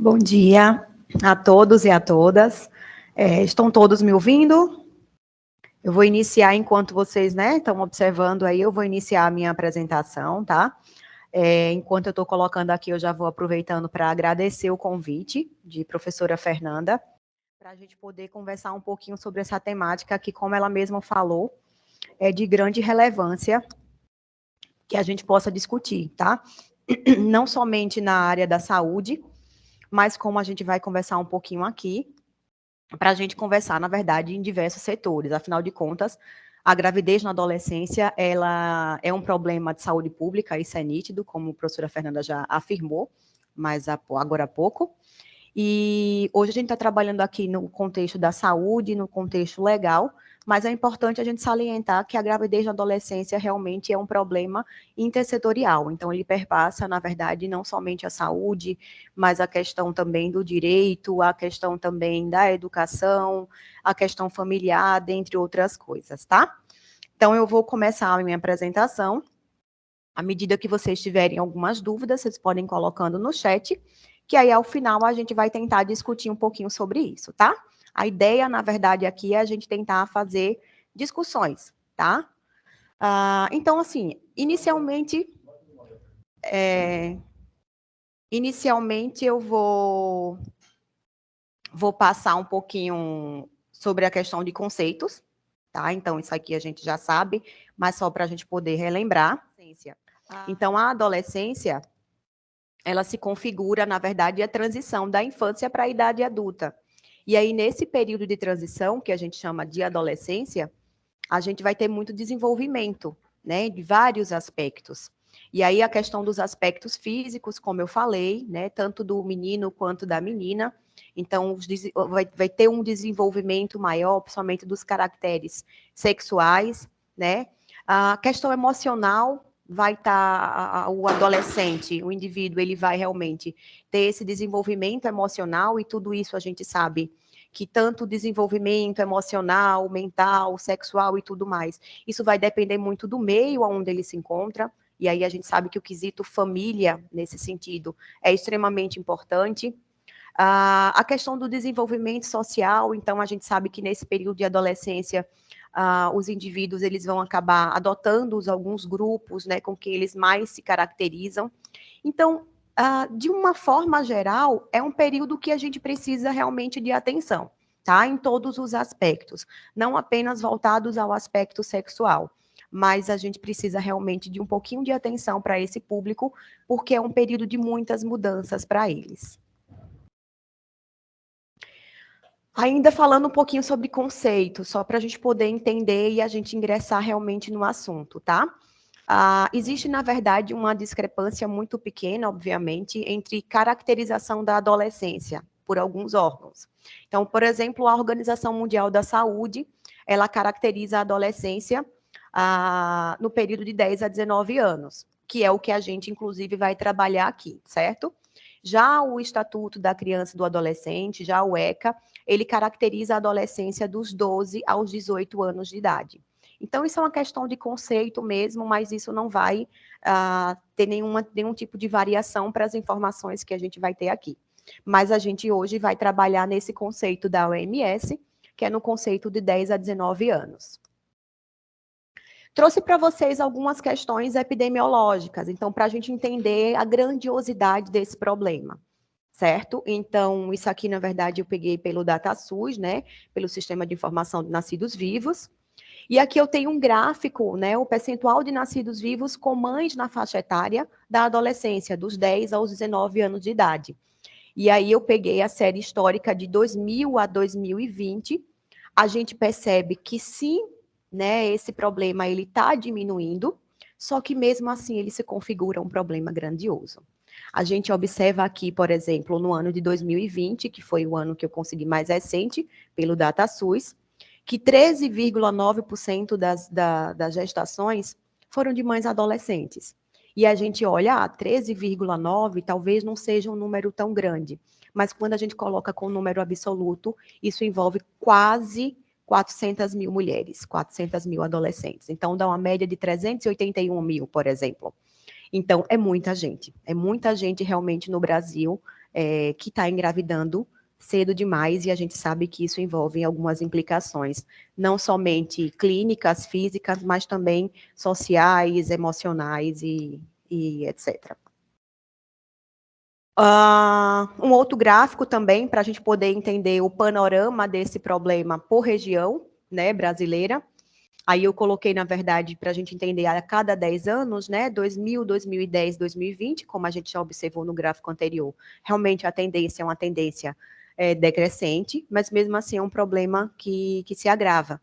Bom dia a todos e a todas. Estão todos me ouvindo? Eu vou iniciar enquanto vocês, estão observando aí, eu vou iniciar a minha apresentação, tá? Enquanto eu estou colocando aqui, eu já vou aproveitando para agradecer o convite de professora Fernanda, para a gente poder conversar um pouquinho sobre essa temática que, como ela mesma falou, é de grande relevância que a gente possa discutir, tá? Não somente na área da saúde, mas como a gente vai conversar um pouquinho aqui, para a gente conversar, na verdade, em diversos setores. Afinal de contas, a gravidez na adolescência, ela é um problema de saúde pública, isso é nítido, como a professora Fernanda já afirmou, mas agora há pouco. E hoje a gente está trabalhando aqui no contexto da saúde, no contexto legal, mas é importante a gente salientar que a gravidez na adolescência realmente é um problema intersetorial. Então, ele perpassa, na verdade, não somente a saúde, mas a questão também do direito, a questão também da educação, a questão familiar, dentre outras coisas, tá? Então, eu vou começar a minha apresentação. À medida que vocês tiverem algumas dúvidas, vocês podem ir colocando no chat, que aí ao final a gente vai tentar discutir um pouquinho sobre isso, tá? A ideia, na verdade, aqui é a gente tentar fazer discussões, tá? Então, assim, inicialmente eu vou passar um pouquinho sobre a questão de conceitos, tá? Então, isso aqui a gente já sabe, mas só para a gente poder relembrar. Então, a adolescência, ela se configura, na verdade, a transição da infância para a idade adulta. E aí, nesse período de transição, que a gente chama de adolescência, a gente vai ter muito desenvolvimento, né, de vários aspectos. E aí, a questão dos aspectos físicos, como eu falei, né, tanto do menino quanto da menina. Então, vai ter um desenvolvimento maior, principalmente dos caracteres sexuais, né? A questão emocional vai estar, o adolescente, o indivíduo, ele vai realmente ter esse desenvolvimento emocional, e tudo isso a gente sabe que tanto o desenvolvimento emocional, mental, sexual e tudo mais, isso vai depender muito do meio onde ele se encontra, e aí a gente sabe que o quesito família, nesse sentido, é extremamente importante. A questão do desenvolvimento social, então a gente sabe que nesse período de adolescência, os indivíduos eles vão acabar adotando alguns grupos, né, com que eles mais se caracterizam. Então, de uma forma geral, é um período que a gente precisa realmente de atenção, tá? Em todos os aspectos, não apenas voltados ao aspecto sexual, mas a gente precisa realmente de um pouquinho de atenção para esse público, porque é um período de muitas mudanças para eles. Ainda falando um pouquinho sobre conceitos, só para a gente poder entender e a gente ingressar realmente no assunto, tá? Existe, na verdade, uma discrepância muito pequena, obviamente, entre caracterização da adolescência por alguns órgãos. Então, por exemplo, a Organização Mundial da Saúde, ela caracteriza a adolescência no período de 10 a 19 anos, que é o que a gente, inclusive, vai trabalhar aqui, certo? Já o Estatuto da Criança e do Adolescente, já o ECA, ele caracteriza a adolescência dos 12 aos 18 anos de idade. Então, isso é uma questão de conceito mesmo, mas isso não vai ter nenhum tipo de variação para as informações que a gente vai ter aqui. Mas a gente hoje vai trabalhar nesse conceito da OMS, que é no conceito de 10 a 19 anos. Trouxe para vocês algumas questões epidemiológicas, então, para a gente entender a grandiosidade desse problema, certo? Então, isso aqui, na verdade, eu peguei pelo DataSUS, né? Pelo Sistema de Informação de Nascidos Vivos. E aqui eu tenho um gráfico, né? O percentual de nascidos vivos com mães na faixa etária da adolescência, dos 10 aos 19 anos de idade. E aí eu peguei a série histórica de 2000 a 2020. A gente percebe que sim, né, esse problema ele está diminuindo, só que mesmo assim ele se configura um problema grandioso. A gente observa aqui, por exemplo, no ano de 2020, que foi o ano que eu consegui mais recente, pelo DataSUS, que 13,9% das gestações foram de mães adolescentes. E a gente olha, 13,9 talvez não seja um número tão grande, mas quando a gente coloca com número absoluto, isso envolve quase 400 mil mulheres, 400 mil adolescentes. Então, dá uma média de 381 mil, por exemplo. Então, é muita gente realmente no Brasil que está engravidando cedo demais, e a gente sabe que isso envolve algumas implicações, não somente clínicas, físicas, mas também sociais, emocionais e etc. Um outro gráfico também, para a gente poder entender o panorama desse problema por região, né, brasileira. Aí eu coloquei, na verdade, para a gente entender a cada 10 anos, né, 2000, 2010, 2020, como a gente já observou no gráfico anterior. Realmente a tendência é uma tendência decrescente, mas mesmo assim é um problema que se agrava.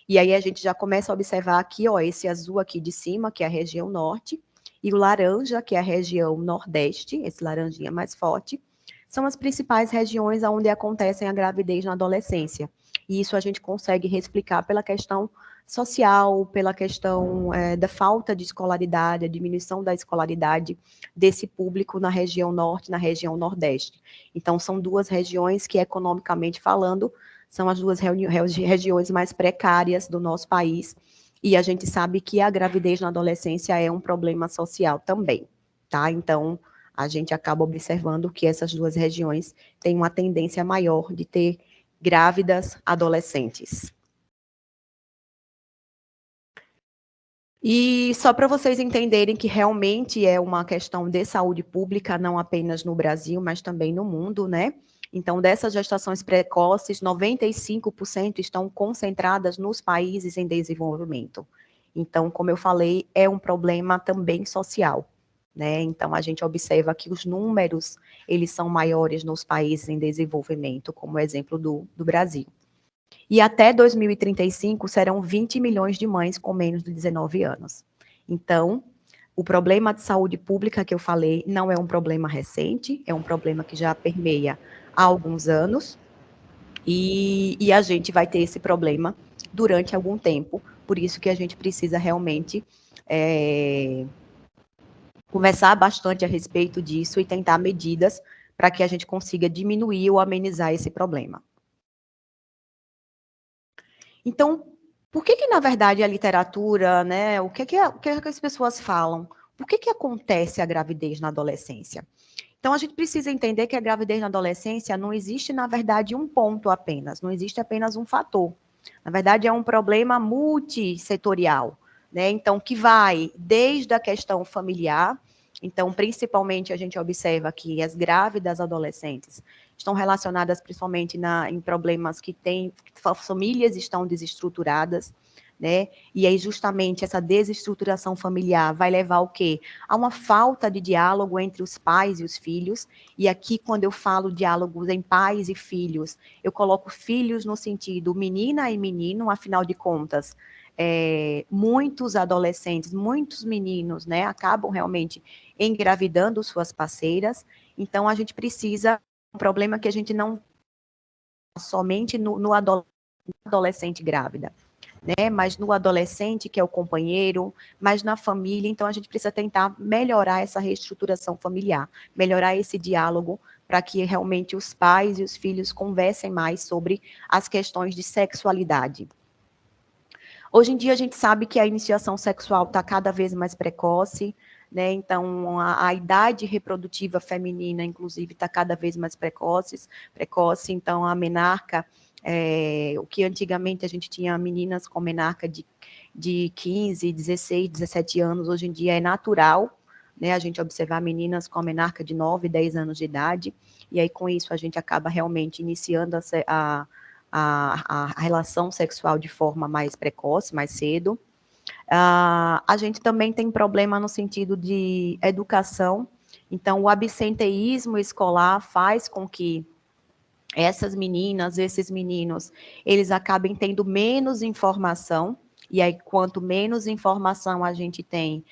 E aí a gente já começa a observar aqui, ó, esse azul aqui de cima, que é a região norte, e o laranja, que é a região nordeste, esse laranjinha mais forte, são as principais regiões onde acontecem a gravidez na adolescência. E isso a gente consegue reexplicar pela questão social, pela questão da falta de escolaridade, a diminuição da escolaridade desse público na região norte, na região nordeste. Então, são duas regiões que, economicamente falando, são as duas regiões mais precárias do nosso país, e a gente sabe que a gravidez na adolescência é um problema social também, tá? Então, a gente acaba observando que essas duas regiões têm uma tendência maior de ter grávidas adolescentes. E só para vocês entenderem que realmente é uma questão de saúde pública, não apenas no Brasil, mas também no mundo, né? Então, dessas gestações precoces, 95% estão concentradas nos países em desenvolvimento. Então, como eu falei, é um problema também social, né? Então, a gente observa que os números, eles são maiores nos países em desenvolvimento, como o exemplo do Brasil. E até 2035 serão 20 milhões de mães com menos de 19 anos. Então, o problema de saúde pública que eu falei não é um problema recente, é um problema que já permeia há alguns anos, e a gente vai ter esse problema durante algum tempo, por isso que a gente precisa realmente conversar bastante a respeito disso e tentar medidas para que a gente consiga diminuir ou amenizar esse problema. Então, por que na verdade a literatura, né, o que as pessoas falam? Por que acontece a gravidez na adolescência? Então, a gente precisa entender que a gravidez na adolescência não existe, na verdade, um ponto apenas, não existe apenas um fator. Na verdade, é um problema multissetorial, né? Então, que vai desde a questão familiar. Então, principalmente, a gente observa que as grávidas adolescentes estão relacionadas principalmente em problemas que famílias estão desestruturadas, né? E aí, justamente, essa desestruturação familiar vai levar ao quê? A uma falta de diálogo entre os pais e os filhos. E aqui, quando eu falo diálogos em pais e filhos, eu coloco filhos no sentido menina e menino, afinal de contas, muitos adolescentes, muitos meninos, né, acabam realmente engravidando suas parceiras. Então, a gente precisa, um problema que a gente não somente no adolescente grávida, né, mas no adolescente, que é o companheiro, mas na família. Então, a gente precisa tentar melhorar essa reestruturação familiar, melhorar esse diálogo, para que realmente os pais e os filhos conversem mais sobre as questões de sexualidade. Hoje em dia, a gente sabe que a iniciação sexual está cada vez mais precoce, né? Então, a idade reprodutiva feminina, inclusive, está cada vez mais precoce. Então, a menarca, o que antigamente a gente tinha meninas com menarca de 15, 16, 17 anos, hoje em dia é natural, né? A gente observar meninas com menarca de 9, 10 anos de idade, e aí com isso a gente acaba realmente iniciando a relação sexual de forma mais precoce, mais cedo. A gente também tem problema no sentido de educação. Então, o absenteísmo escolar faz com que essas meninas, esses meninos, eles acabem tendo menos informação, e aí, quanto menos informação a gente tem,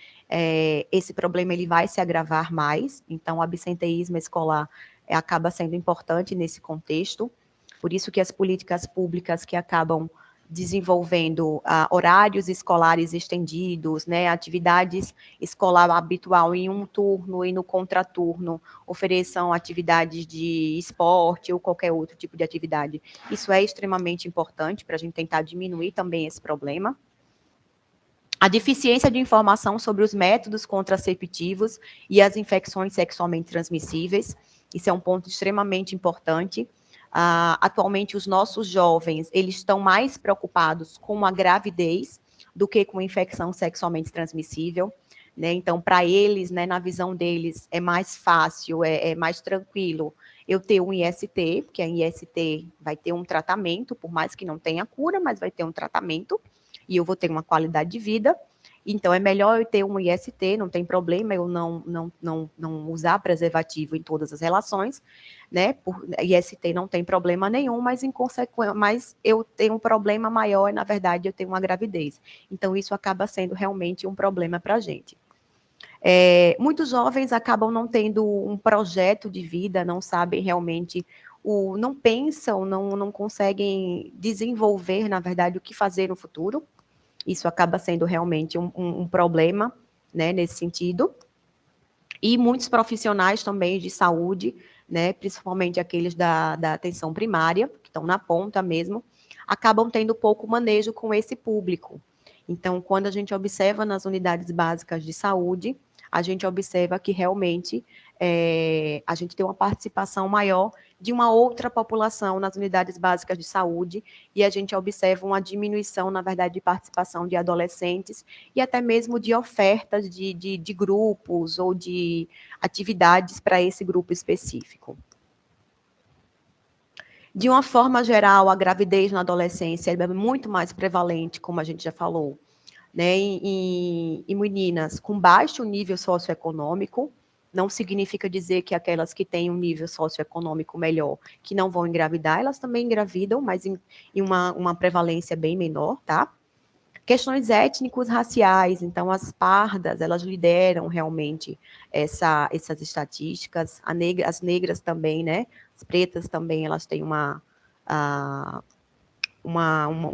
esse problema ele vai se agravar mais. Então, o absenteísmo escolar acaba sendo importante nesse contexto. Por isso que as políticas públicas que acabam desenvolvendo horários escolares estendidos, né, atividades escolar habitual em um turno e no contraturno, ofereçam atividades de esporte ou qualquer outro tipo de atividade. Isso é extremamente importante para a gente tentar diminuir também esse problema. A deficiência de informação sobre os métodos contraceptivos e as infecções sexualmente transmissíveis. Isso é um ponto extremamente importante. Atualmente, os nossos jovens, eles estão mais preocupados com a gravidez do que com a infecção sexualmente transmissível, né? Então, para eles, né, na visão deles, é mais fácil, é mais tranquilo eu ter um IST, porque a IST vai ter um tratamento, por mais que não tenha cura, mas vai ter um tratamento, e eu vou ter uma qualidade de vida. Então, é melhor eu ter um IST, não tem problema eu não usar preservativo em todas as relações, né? IST não tem problema nenhum, mas em consequência, mas eu tenho um problema maior, na verdade, eu tenho uma gravidez. Então, isso acaba sendo realmente um problema para a gente. Muitos jovens acabam não tendo um projeto de vida, não sabem realmente, não pensam, não conseguem desenvolver, na verdade, o que fazer no futuro. Isso acaba sendo realmente um problema, né, nesse sentido. E muitos profissionais também de saúde, né, principalmente aqueles da atenção primária, que estão na ponta mesmo, acabam tendo pouco manejo com esse público. Então, quando a gente observa nas unidades básicas de saúde, a gente observa que realmente a gente tem uma participação maior de uma outra população nas unidades básicas de saúde, e a gente observa uma diminuição, na verdade, de participação de adolescentes e até mesmo de ofertas de grupos ou de atividades para esse grupo específico. De uma forma geral, a gravidez na adolescência é muito mais prevalente, como a gente já falou, né, em meninas com baixo nível socioeconômico. Não significa dizer que aquelas que têm um nível socioeconômico melhor, que não vão engravidar, elas também engravidam, mas em uma prevalência bem menor, tá? Questões étnicos raciais, então as pardas, elas lideram realmente essas estatísticas, as negras também, né? As pretas também, elas têm um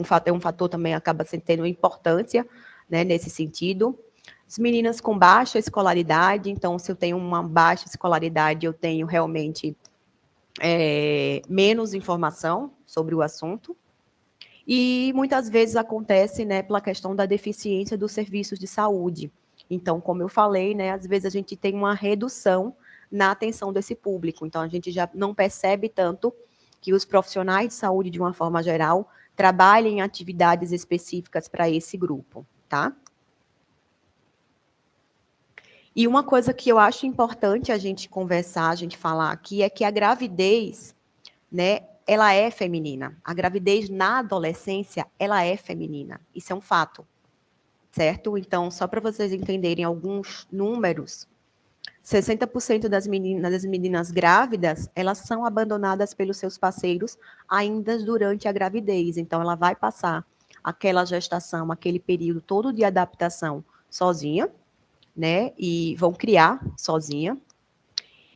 fator também acaba tendo importância, né, nesse sentido. As meninas com baixa escolaridade, então, se eu tenho uma baixa escolaridade, eu tenho realmente menos informação sobre o assunto. E muitas vezes acontece, né, pela questão da deficiência dos serviços de saúde. Então, como eu falei, né, às vezes a gente tem uma redução na atenção desse público. Então, a gente já não percebe tanto que os profissionais de saúde, de uma forma geral, trabalhem em atividades específicas para esse grupo, tá? E uma coisa que eu acho importante a gente conversar, a gente falar aqui, é que a gravidez, né, ela é feminina. A gravidez na adolescência, ela é feminina. Isso é um fato, certo? Então, só para vocês entenderem alguns números, 60% das meninas grávidas, elas são abandonadas pelos seus parceiros ainda durante a gravidez. Então, ela vai passar aquela gestação, aquele período todo de adaptação sozinha, né? E vão criar sozinha.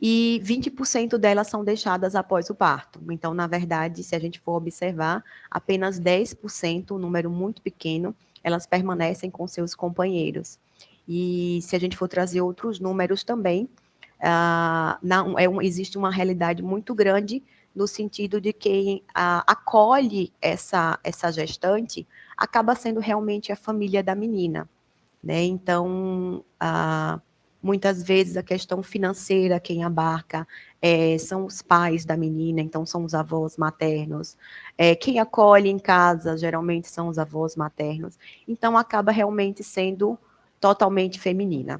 E 20% delas são deixadas após o parto. Então, na verdade, se a gente for observar, apenas 10%, um número muito pequeno, elas permanecem com seus companheiros. E se a gente for trazer outros números também, existe uma realidade muito grande no sentido de quem acolhe essa gestante acaba sendo realmente a família da menina, né? Então, muitas vezes a questão financeira quem abarca são os pais da menina, então são os avós maternos. Quem acolhe em casa geralmente são os avós maternos. Então, acaba realmente sendo totalmente feminina.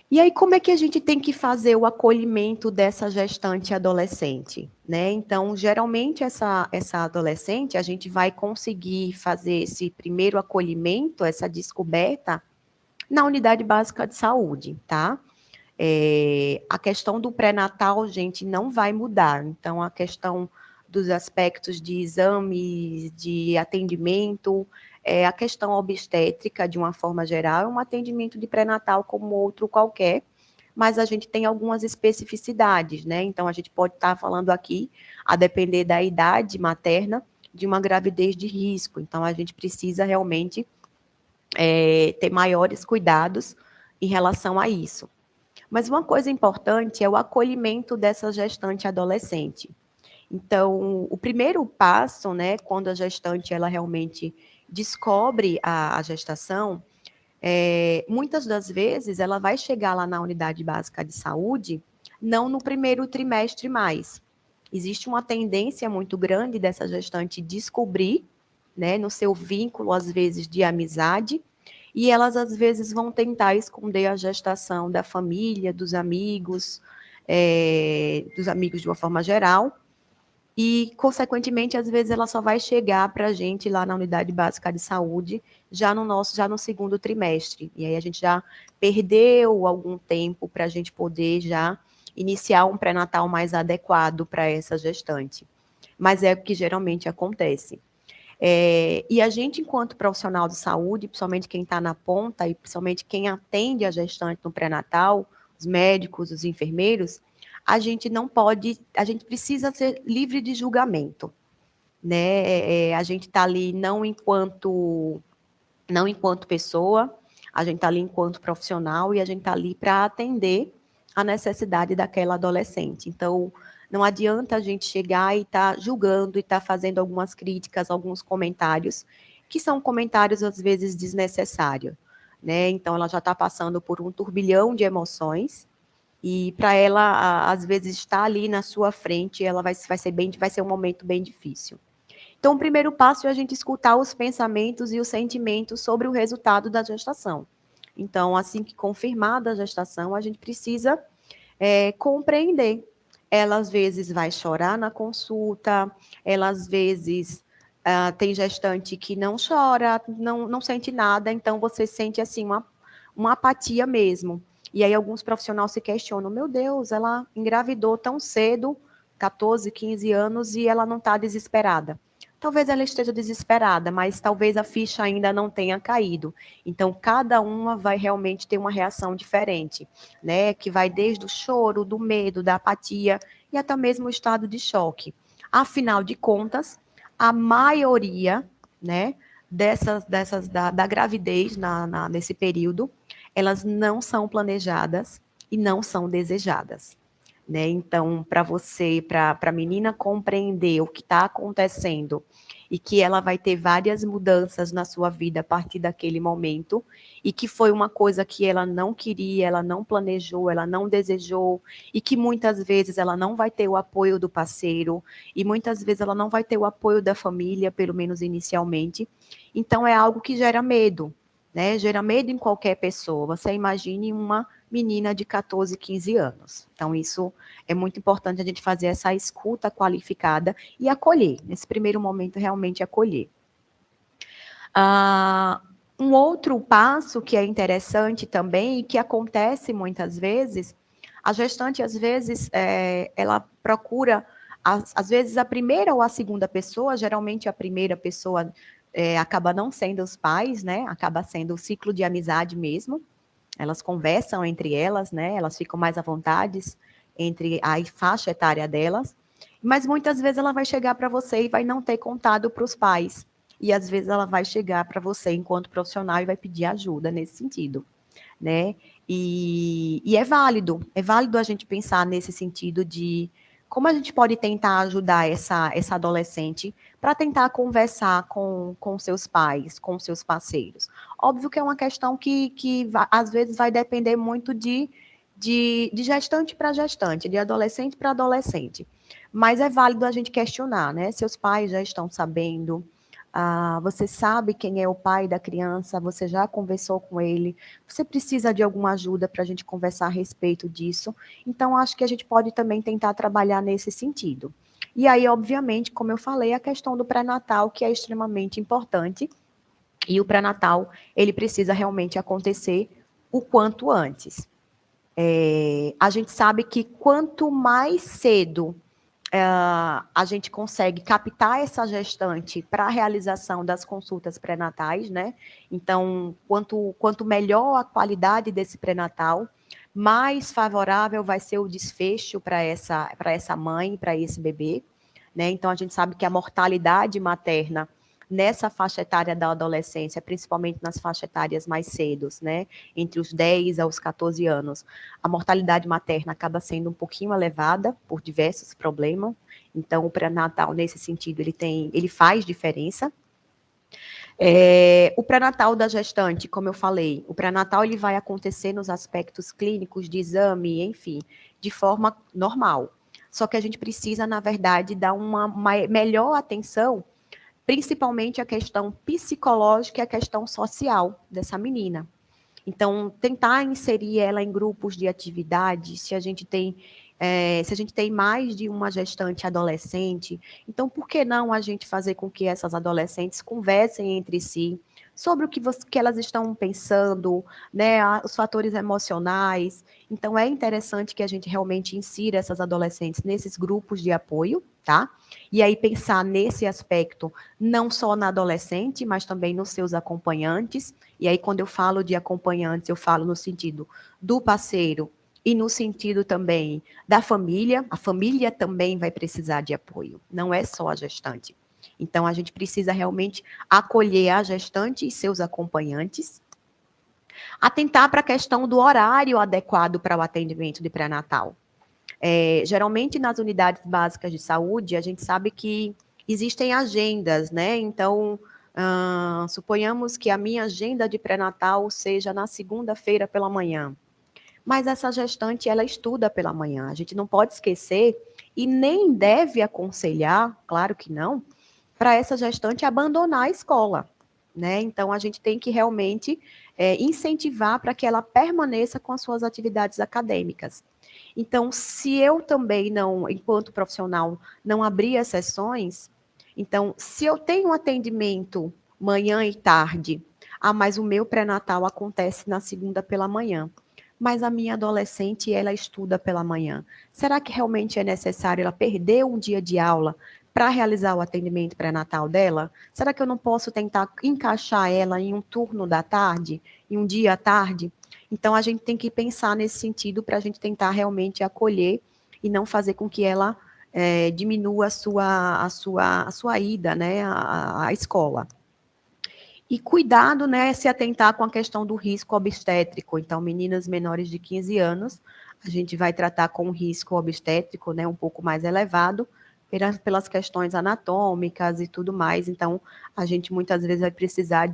E aí, como é que a gente tem que fazer o acolhimento dessa gestante adolescente, né? Então, geralmente, essa adolescente, a gente vai conseguir fazer esse primeiro acolhimento, essa descoberta, na unidade básica de saúde, tá? A questão do pré-natal, gente, não vai mudar. Então, a questão dos aspectos de exames, de atendimento, a questão obstétrica, de uma forma geral, é um atendimento de pré-natal como outro qualquer, mas a gente tem algumas especificidades, né? Então, a gente pode estar falando aqui, a depender da idade materna, de uma gravidez de risco. Então, a gente precisa realmente ter maiores cuidados em relação a isso. Mas uma coisa importante é o acolhimento dessa gestante adolescente. Então, o primeiro passo, né, quando a gestante ela realmente descobre a gestação, muitas das vezes ela vai chegar lá na unidade básica de saúde, não no primeiro trimestre mais. Existe uma tendência muito grande dessa gestante descobrir, né, no seu vínculo, às vezes, de amizade, e elas, às vezes, vão tentar esconder a gestação da família, dos amigos de uma forma geral, e, consequentemente, às vezes ela só vai chegar para a gente lá na unidade básica de saúde já no segundo trimestre. E aí a gente já perdeu algum tempo para a gente poder já iniciar um pré-natal mais adequado para essa gestante. Mas é o que geralmente acontece. E a gente, enquanto profissional de saúde, principalmente quem está na ponta e principalmente quem atende a gestante no pré-natal, os médicos, os enfermeiros, a gente não pode, a gente precisa ser livre de julgamento, né? A gente está ali não enquanto pessoa, a gente está ali enquanto profissional e a gente está ali para atender a necessidade daquela adolescente. Então, não adianta a gente chegar e estar julgando e estar fazendo algumas críticas, alguns comentários, que são comentários, às vezes, desnecessários, né? Então, ela já está passando por um turbilhão de emoções, e para ela, às vezes, estar ali na sua frente, ela vai ser um momento bem difícil. Então, o primeiro passo é a gente escutar os pensamentos e os sentimentos sobre o resultado da gestação. Então, assim que confirmada a gestação, a gente precisa compreender. Ela, às vezes, vai chorar na consulta, ela, às vezes, tem gestante que não chora, não sente nada, então você sente, assim, uma apatia mesmo. E aí alguns profissionais se questionam, meu Deus, ela engravidou tão cedo, 14, 15 anos, e ela não está desesperada. Talvez ela esteja desesperada, mas talvez a ficha ainda não tenha caído. Então, cada uma vai realmente ter uma reação diferente, né? Que vai desde o choro, do medo, da apatia e até mesmo o estado de choque. Afinal de contas, a maioria, né, da gravidez nesse período, elas não são planejadas e não são desejadas. Né? Então, para a menina compreender o que está acontecendo e que ela vai ter várias mudanças na sua vida a partir daquele momento, e que foi uma coisa que ela não queria, ela não planejou, ela não desejou, e que muitas vezes ela não vai ter o apoio do parceiro, e muitas vezes ela não vai ter o apoio da família, pelo menos inicialmente. Então, é algo que gera medo, né? Gera medo em qualquer pessoa. Você imagine uma menina de 14, 15 anos. Então, isso é muito importante a gente fazer essa escuta qualificada e acolher. Nesse primeiro momento, realmente acolher. Um outro passo que é interessante também, e que acontece muitas vezes, a gestante, às vezes, ela procura, às vezes, a primeira ou a segunda pessoa, geralmente a primeira pessoa acaba não sendo os pais, né? Acaba sendo o ciclo de amizade mesmo. Elas conversam entre elas, né? Elas ficam mais à vontade entre a faixa etária delas, mas muitas vezes ela vai chegar para você e vai não ter contado para os pais. E às vezes ela vai chegar para você enquanto profissional e vai pedir ajuda nesse sentido, né? E é válido a gente pensar nesse sentido de como a gente pode tentar ajudar essa adolescente para tentar conversar com seus pais, com seus parceiros. Óbvio que é uma questão que às vezes vai depender muito de gestante para gestante, de adolescente para adolescente. Mas é válido a gente questionar, né? Seus pais já estão sabendo, você sabe quem é o pai da criança, você já conversou com ele, você precisa de alguma ajuda para a gente conversar a respeito disso. Então, acho que a gente pode também tentar trabalhar nesse sentido. E aí, obviamente, como eu falei, a questão do pré-natal, que é extremamente importante, e o pré-natal, ele precisa realmente acontecer o quanto antes. A gente sabe que quanto mais cedo a gente consegue captar essa gestante para a realização das consultas pré-natais, né? Então, quanto melhor a qualidade desse pré-natal, mais favorável vai ser o desfecho para essa mãe, para esse bebê, né? Então, a gente sabe que a mortalidade materna nessa faixa etária da adolescência, principalmente nas faixas etárias mais cedos, né? Entre os 10 aos 14 anos, a mortalidade materna acaba sendo um pouquinho elevada por diversos problemas. Então, o pré-natal, nesse sentido, ele faz diferença. O pré-natal da gestante, como eu falei, o pré-natal ele vai acontecer nos aspectos clínicos de exame, enfim, de forma normal. Só que a gente precisa, na verdade, dar uma melhor atenção, principalmente a questão psicológica e a questão social dessa menina. Então, tentar inserir ela em grupos de atividade, se a gente tem mais de uma gestante adolescente, então por que não a gente fazer com que essas adolescentes conversem entre si sobre o que elas estão pensando, né, os fatores emocionais. Então, é interessante que a gente realmente insira essas adolescentes nesses grupos de apoio, tá? E aí pensar nesse aspecto, não só na adolescente, mas também nos seus acompanhantes. E aí, quando eu falo de acompanhantes, eu falo no sentido do parceiro e no sentido também da família. A família também vai precisar de apoio, não é só a gestante. Então, a gente precisa realmente acolher a gestante e seus acompanhantes, atentar para a questão do horário adequado para o atendimento de pré-natal. Geralmente, nas unidades básicas de saúde, a gente sabe que existem agendas, né? Então, suponhamos que a minha agenda de pré-natal seja na segunda-feira pela manhã. Mas essa gestante, ela estuda pela manhã. A gente não pode esquecer e nem deve aconselhar, claro que não, para essa gestante abandonar a escola, né? Então, a gente tem que realmente incentivar para que ela permaneça com as suas atividades acadêmicas. Então, se eu também não, enquanto profissional, não abrir as sessões, então, se eu tenho um atendimento manhã e tarde, mas o meu pré-natal acontece na segunda pela manhã, mas a minha adolescente, ela estuda pela manhã. Será que realmente é necessário ela perder um dia de aula para realizar o atendimento pré-natal dela? Será que eu não posso tentar encaixar ela em um turno da tarde, em um dia à tarde? Então, a gente tem que pensar nesse sentido para a gente tentar realmente acolher e não fazer com que ela diminua a sua ida, né, à escola. E cuidado, né, se atentar com a questão do risco obstétrico. Então, meninas menores de 15 anos, a gente vai tratar com um risco obstétrico, né, um pouco mais elevado, pelas questões anatômicas e tudo mais. Então, a gente muitas vezes vai precisar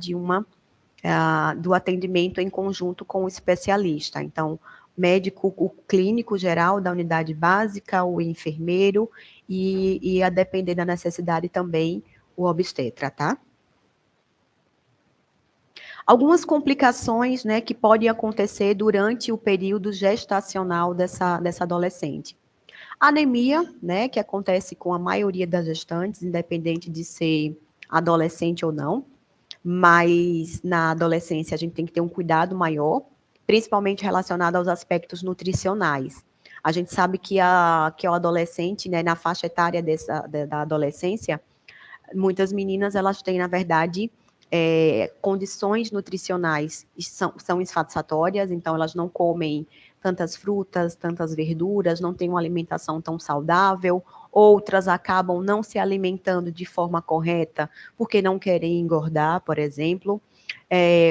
do atendimento em conjunto com o especialista. Então, médico, o clínico geral da unidade básica, o enfermeiro e a depender da necessidade também, o obstetra, tá? Algumas complicações, né, que podem acontecer durante o período gestacional dessa adolescente. Anemia, né, que acontece com a maioria das gestantes, independente de ser adolescente ou não, mas na adolescência a gente tem que ter um cuidado maior, principalmente relacionado aos aspectos nutricionais. A gente sabe que o adolescente, né, na faixa etária da adolescência, muitas meninas, elas têm, na verdade, condições nutricionais são insatisfatórias, então elas não comem tantas frutas, tantas verduras, não têm uma alimentação tão saudável, outras acabam não se alimentando de forma correta porque não querem engordar, por exemplo.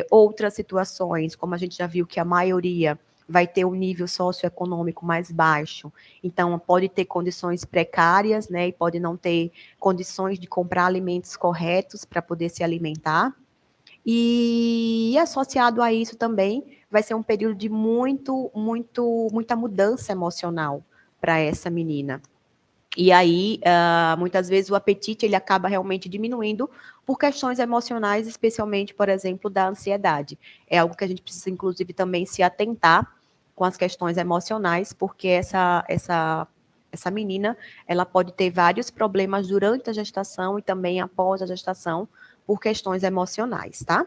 Outras situações, como a gente já viu que a maioria vai ter um nível socioeconômico mais baixo, então pode ter condições precárias, né, e pode não ter condições de comprar alimentos corretos para poder se alimentar. E associado a isso também vai ser um período de muita mudança emocional para essa menina. E aí, muitas vezes o apetite ele acaba realmente diminuindo por questões emocionais, especialmente, por exemplo, da ansiedade. É algo que a gente precisa, inclusive, também se atentar com as questões emocionais, porque essa menina, ela pode ter vários problemas durante a gestação e também após a gestação por questões emocionais, tá?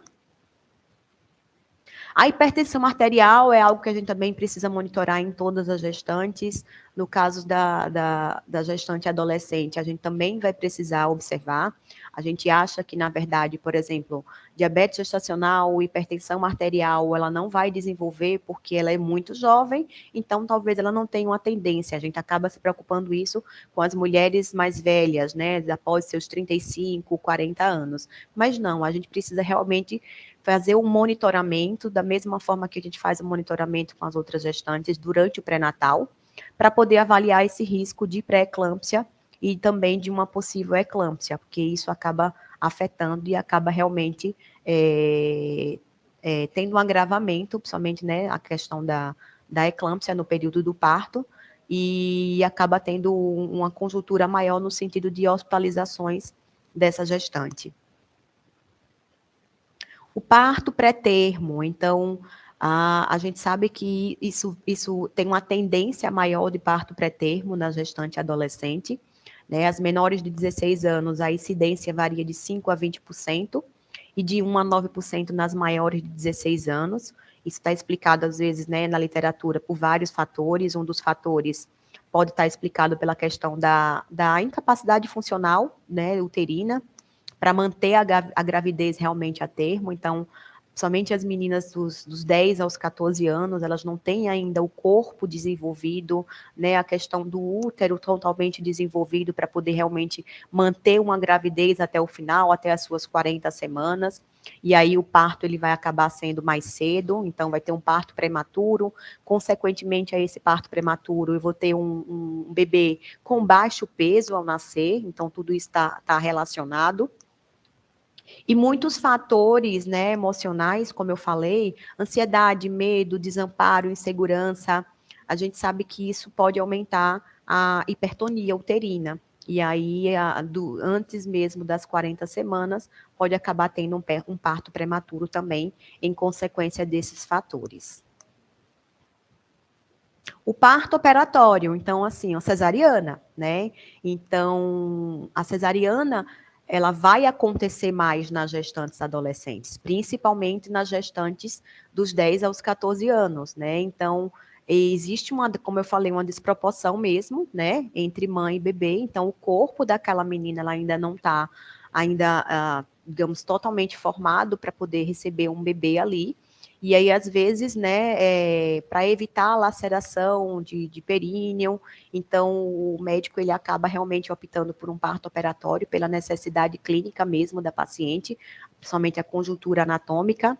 A hipertensão arterial é algo que a gente também precisa monitorar em todas as gestantes. No caso da gestante adolescente, a gente também vai precisar observar. A gente acha que, na verdade, por exemplo, diabetes gestacional, hipertensão arterial, ela não vai desenvolver porque ela é muito jovem, então talvez ela não tenha uma tendência. A gente acaba se preocupando isso com as mulheres mais velhas, né, após seus 35, 40 anos. Mas não, a gente precisa realmente fazer um monitoramento, da mesma forma que a gente faz o monitoramento com as outras gestantes durante o pré-natal, para poder avaliar esse risco de pré-eclâmpsia e também de uma possível eclâmpsia, porque isso acaba afetando e acaba realmente tendo um agravamento, principalmente, né, a questão da eclâmpsia no período do parto, e acaba tendo uma conjuntura maior no sentido de hospitalizações dessa gestante. O parto pré-termo, então, a gente sabe que isso tem uma tendência maior de parto pré-termo na gestante adolescente, né? As menores de 16 anos, a incidência varia de 5% a 20%, e de 1% a 9% nas maiores de 16 anos. Isso está explicado, às vezes, né, na literatura, por vários fatores. Um dos fatores pode estar explicado pela questão da incapacidade funcional, né, uterina, para manter a gravidez realmente a termo. Então, somente as meninas dos 10 aos 14 anos, elas não têm ainda o corpo desenvolvido, né, a questão do útero totalmente desenvolvido para poder realmente manter uma gravidez até o final, até as suas 40 semanas. E aí o parto ele vai acabar sendo mais cedo, então vai ter um parto prematuro, consequentemente a esse parto prematuro eu vou ter um bebê com baixo peso ao nascer, então tudo isso está relacionado. E muitos fatores, né, emocionais, como eu falei, ansiedade, medo, desamparo, insegurança, a gente sabe que isso pode aumentar a hipertonia uterina. E aí, antes mesmo das 40 semanas, pode acabar tendo um parto prematuro também, em consequência desses fatores. O parto operatório, então, assim, a cesariana, né? Então, a cesariana, ela vai acontecer mais nas gestantes adolescentes, principalmente nas gestantes dos 10 aos 14 anos, né? Então, existe como eu falei, uma desproporção mesmo, né, entre mãe e bebê. Então, o corpo daquela menina, ela ainda não está, digamos, totalmente formado para poder receber um bebê ali. E aí, às vezes, né, para evitar a laceração de períneo, então o médico ele acaba realmente optando por um parto operatório, pela necessidade clínica mesmo da paciente, principalmente a conjuntura anatômica.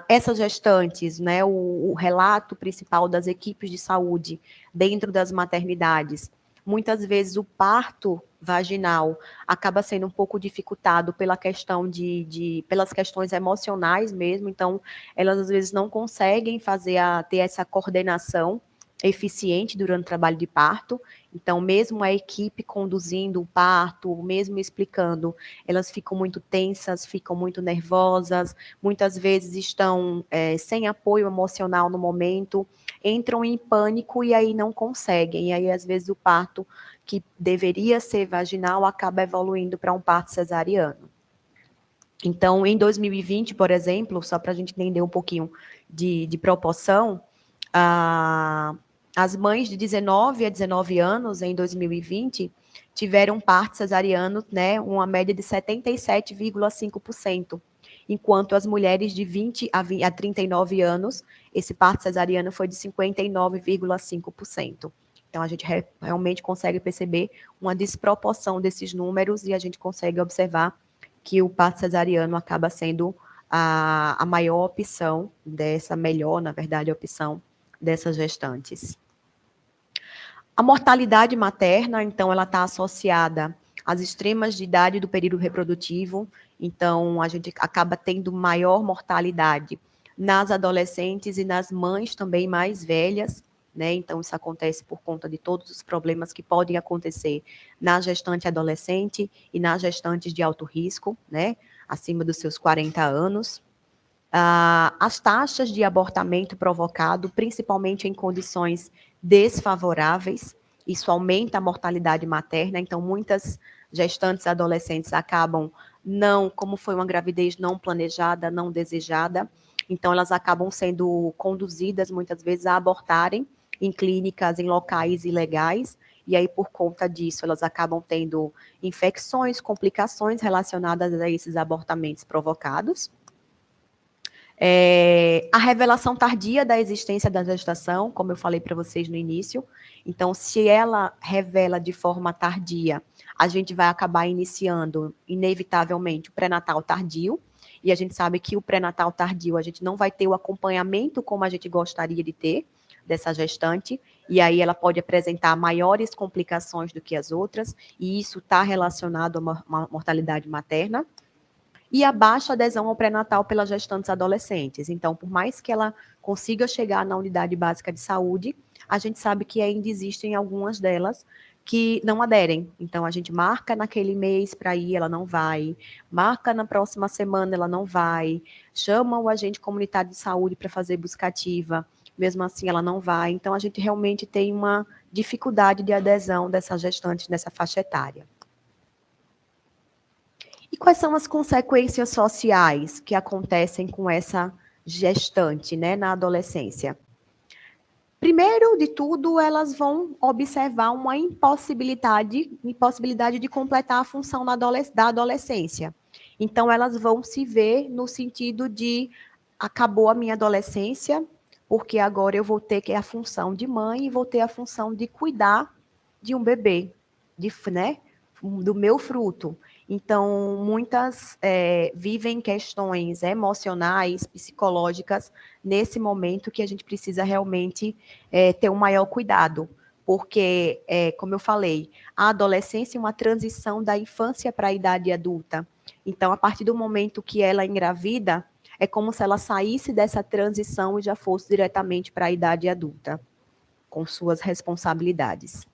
Essas gestantes, né, o relato principal das equipes de saúde dentro das maternidades, muitas vezes o parto vaginal acaba sendo um pouco dificultado pela questão pelas questões emocionais mesmo, então elas às vezes não conseguem ter essa coordenação eficiente durante o trabalho de parto, então mesmo a equipe conduzindo o parto, mesmo explicando, elas ficam muito tensas, ficam muito nervosas, muitas vezes estão sem apoio emocional no momento, entram em pânico e aí não conseguem, e aí às vezes o parto que deveria ser vaginal acaba evoluindo para um parto cesariano. Então, em 2020, por exemplo, só para a gente entender um pouquinho de proporção, as mães de 19 a 19 anos, em 2020, tiveram parto cesariano, né, uma média de 77,5%, enquanto as mulheres de 20 a 39 anos, esse parto cesariano foi de 59,5%. Então, a gente realmente consegue perceber uma desproporção desses números e a gente consegue observar que o parto cesariano acaba sendo a maior opção melhor, na verdade, opção dessas gestantes. A mortalidade materna, então, ela está associada às extremas de idade do período reprodutivo, então a gente acaba tendo maior mortalidade nas adolescentes e nas mães também mais velhas, né? Então, isso acontece por conta de todos os problemas que podem acontecer na gestante adolescente e nas gestantes de alto risco, né? Acima dos seus 40 anos. As taxas de abortamento provocado, principalmente em condições desfavoráveis, isso aumenta a mortalidade materna, então muitas gestantes adolescentes acabam como foi uma gravidez não planejada, não desejada, então elas acabam sendo conduzidas muitas vezes a abortarem em clínicas, em locais ilegais, e aí por conta disso elas acabam tendo infecções, complicações relacionadas a esses abortamentos provocados. A revelação tardia da existência da gestação, como eu falei para vocês no início. Então, se ela revela de forma tardia, a gente vai acabar iniciando, inevitavelmente, o pré-natal tardio. E a gente sabe que o pré-natal tardio, a gente não vai ter o acompanhamento como a gente gostaria de ter, dessa gestante, e aí ela pode apresentar maiores complicações do que as outras, e isso está relacionado a uma mortalidade materna. E a baixa adesão ao pré-natal pelas gestantes adolescentes. Então, por mais que ela consiga chegar na unidade básica de saúde, a gente sabe que ainda existem algumas delas que não aderem. Então, a gente marca naquele mês para ir, ela não vai. Marca na próxima semana, ela não vai. Chama o agente comunitário de saúde para fazer busca ativa. Mesmo assim, ela não vai. Então, a gente realmente tem uma dificuldade de adesão dessa gestante nessa faixa etária. E quais são as consequências sociais que acontecem com essa gestante, né, na adolescência? Primeiro de tudo, elas vão observar uma impossibilidade de completar a função da adolescência. Então, elas vão se ver no sentido de acabou a minha adolescência, porque agora eu vou ter que a função de mãe e vou ter a função de cuidar de um bebê, né, do meu fruto. Então, muitas vivem questões emocionais, psicológicas, nesse momento que a gente precisa realmente ter um maior cuidado, porque, como eu falei, a adolescência é uma transição da infância para a idade adulta. Então, a partir do momento que ela engravida, é como se ela saísse dessa transição e já fosse diretamente para a idade adulta, com suas responsabilidades.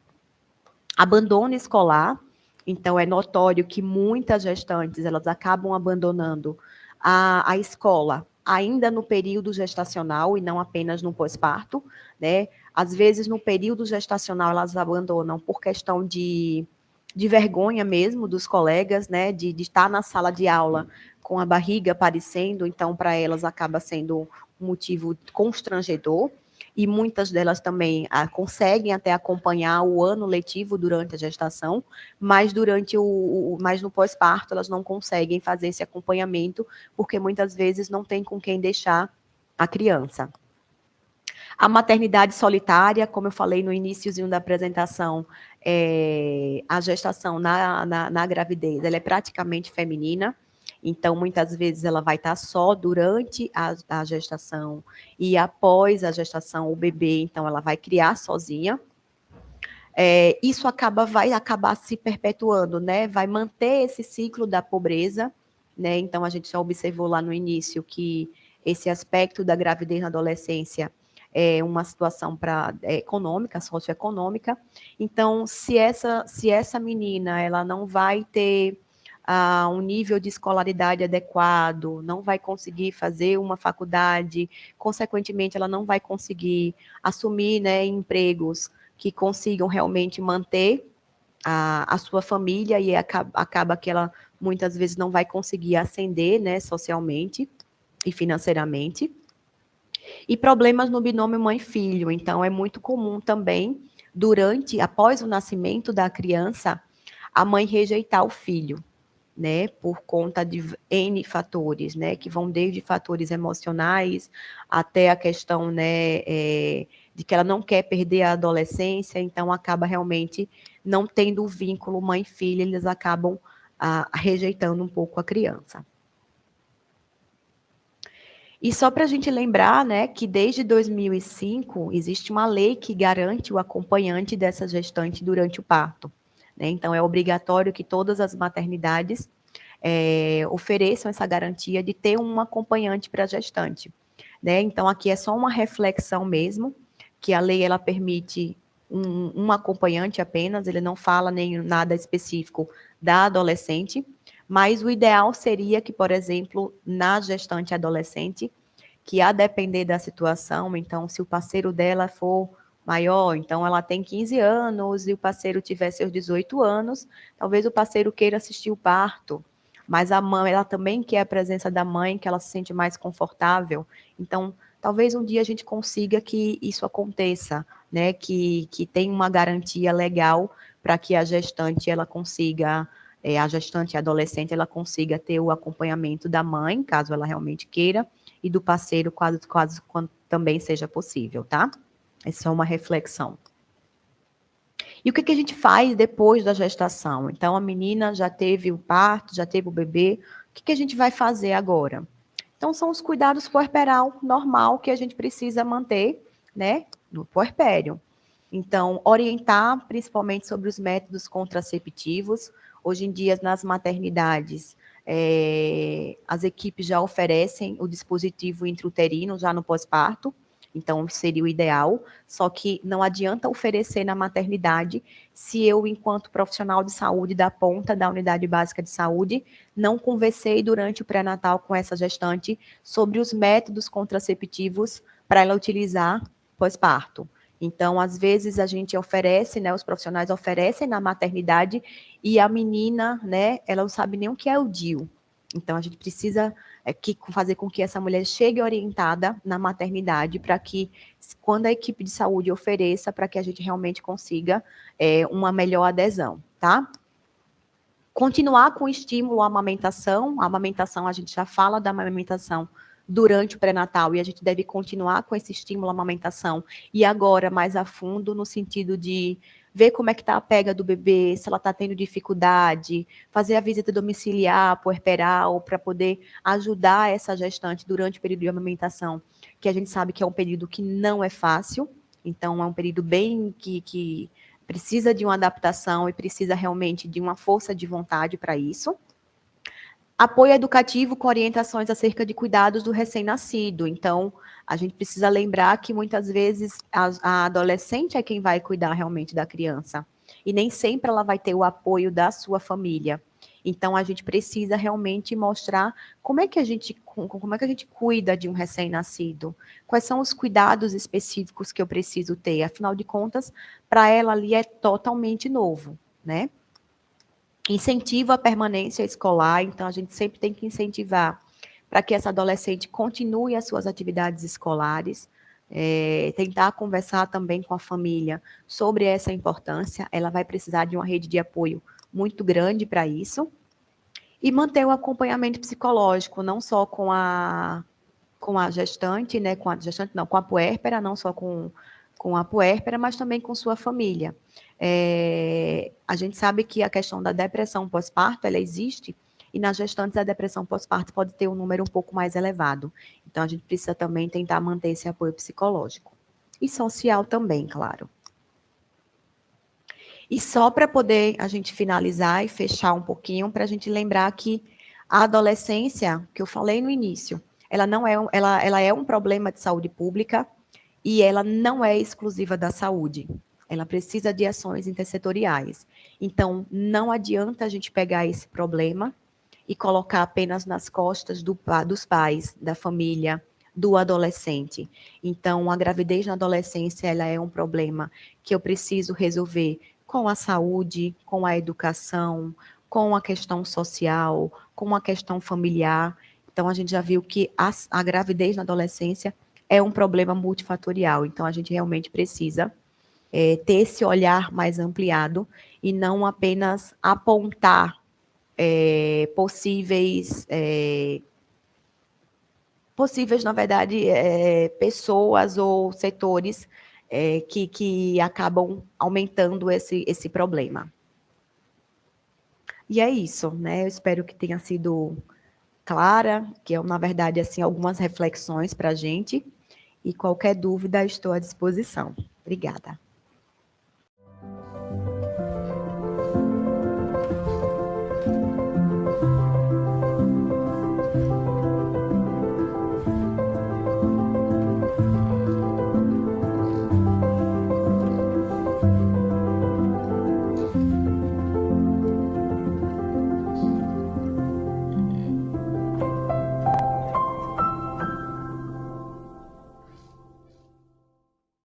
Abandono escolar, então é notório que muitas gestantes, elas acabam abandonando a escola, ainda no período gestacional e não apenas no pós-parto, né? Às vezes, no período gestacional, elas abandonam por questão de vergonha mesmo dos colegas, né? De estar na sala de aula com a barriga aparecendo, então, para elas, acaba sendo um motivo constrangedor. E muitas delas também conseguem até acompanhar o ano letivo durante a gestação, mas mas no pós-parto elas não conseguem fazer esse acompanhamento, porque muitas vezes não tem com quem deixar a criança. A maternidade solitária, como eu falei no iniciozinho da apresentação, a gestação na gravidez, ela é praticamente feminina, então muitas vezes ela vai estar só durante a gestação e após a gestação o bebê, então ela vai criar sozinha. Isso vai acabar se perpetuando, né? Vai manter esse ciclo da pobreza, né? Então a gente já observou lá no início que esse aspecto da gravidez na adolescência é uma situação econômica, socioeconômica. Então, se essa menina ela não vai ter um nível de escolaridade adequado, não vai conseguir fazer uma faculdade, consequentemente, ela não vai conseguir assumir, né, empregos que consigam realmente manter a sua família e acaba que ela muitas vezes não vai conseguir ascender, né, socialmente e financeiramente. E problemas no binômio mãe-filho. Então, é muito comum também, após o nascimento da criança, a mãe rejeitar o filho, né, por conta de N fatores, né, que vão desde fatores emocionais até a questão, né, de que ela não quer perder a adolescência, então acaba realmente não tendo o vínculo mãe-filha, eles acabam rejeitando um pouco a criança. E só para a gente lembrar, né, que desde 2005 existe uma lei que garante o acompanhante dessa gestante durante o parto, né? Então é obrigatório que todas as maternidades ofereçam essa garantia de ter um acompanhante para a gestante, né? Então aqui é só uma reflexão mesmo, que a lei ela permite um acompanhante apenas, ele não fala nem nada específico da adolescente, mas o ideal seria que, por exemplo, na gestante adolescente, que a depender da situação, então, se o parceiro dela for maior, então ela tem 15 anos e o parceiro tiver seus 18 anos, talvez o parceiro queira assistir o parto, mas a mãe, ela também quer a presença da mãe, que ela se sente mais confortável. Então, talvez um dia a gente consiga que isso aconteça, né? Que tem uma garantia legal para que a gestante ela consiga a gestante adolescente ela consiga ter o acompanhamento da mãe, caso ela realmente queira, e do parceiro, quase quando também seja possível, tá? É só uma reflexão. E o que a gente faz depois da gestação? Então, a menina já teve o parto, já teve o bebê, o que a gente vai fazer agora? Então, são os cuidados puerperal normal que a gente precisa manter, né? no puerpério. Então, orientar principalmente sobre os métodos contraceptivos. Hoje em dia, nas maternidades, as equipes já oferecem o dispositivo intrauterino já no pós-parto, então seria o ideal, só que não adianta oferecer na maternidade se eu, enquanto profissional de saúde da ponta da unidade básica de saúde, não conversei durante o pré-natal com essa gestante sobre os métodos contraceptivos para ela utilizar pós-parto. Então, às vezes, a gente oferece, né, os profissionais oferecem na maternidade e a menina, né, ela não sabe nem o que é o DIU. Então, a gente precisa fazer com que essa mulher chegue orientada na maternidade para que, quando a equipe de saúde ofereça, para que a gente realmente consiga uma melhor adesão, tá? Continuar com o estímulo à amamentação. A amamentação, a gente já fala da amamentação durante o pré-natal e a gente deve continuar com esse estímulo à amamentação e agora mais a fundo no sentido de ver como é que está a pega do bebê, se ela está tendo dificuldade, fazer a visita domiciliar, puerperal, para poder ajudar essa gestante durante o período de amamentação, que a gente sabe que é um período que não é fácil, então é um período bem que precisa de uma adaptação e precisa realmente de uma força de vontade para isso. Apoio educativo com orientações acerca de cuidados do recém-nascido. Então, a gente precisa lembrar que muitas vezes a adolescente é quem vai cuidar realmente da criança. E nem sempre ela vai ter o apoio da sua família. Então, a gente precisa realmente mostrar como é que a gente cuida de um recém-nascido. Quais são os cuidados específicos que eu preciso ter. Afinal de contas, para ela ali é totalmente novo, né? Incentivo à permanência escolar, então a gente sempre tem que incentivar para que essa adolescente continue as suas atividades escolares, tentar conversar também com a família sobre essa importância, ela vai precisar de uma rede de apoio muito grande para isso, e manter o acompanhamento psicológico, não só com a gestante, né, com a puérpera, não só com a puérpera, mas também com sua família. A gente sabe que a questão da depressão pós-parto, ela existe, e nas gestantes a depressão pós-parto pode ter um número um pouco mais elevado. Então, a gente precisa também tentar manter esse apoio psicológico. E social também, claro. E só para poder a gente finalizar e fechar um pouquinho, para a gente lembrar que a adolescência, que eu falei no início, ela não é, ela é um problema de saúde pública e ela não é exclusiva da saúde. Ela precisa de ações intersetoriais. Então, não adianta a gente pegar esse problema e colocar apenas nas costas dos pais, da família, do adolescente. Então, a gravidez na adolescência, ela é um problema que eu preciso resolver com a saúde, com a educação, com a questão social, com a questão familiar. Então, a gente já viu que a gravidez na adolescência é um problema multifatorial. Então, a gente realmente precisa ter esse olhar mais ampliado e não apenas apontar possíveis, na verdade, pessoas ou setores que acabam aumentando esse problema. E é isso, né? Eu espero que tenha sido clara, que é, na verdade, assim, algumas reflexões para a gente. E qualquer dúvida, estou à disposição. Obrigada.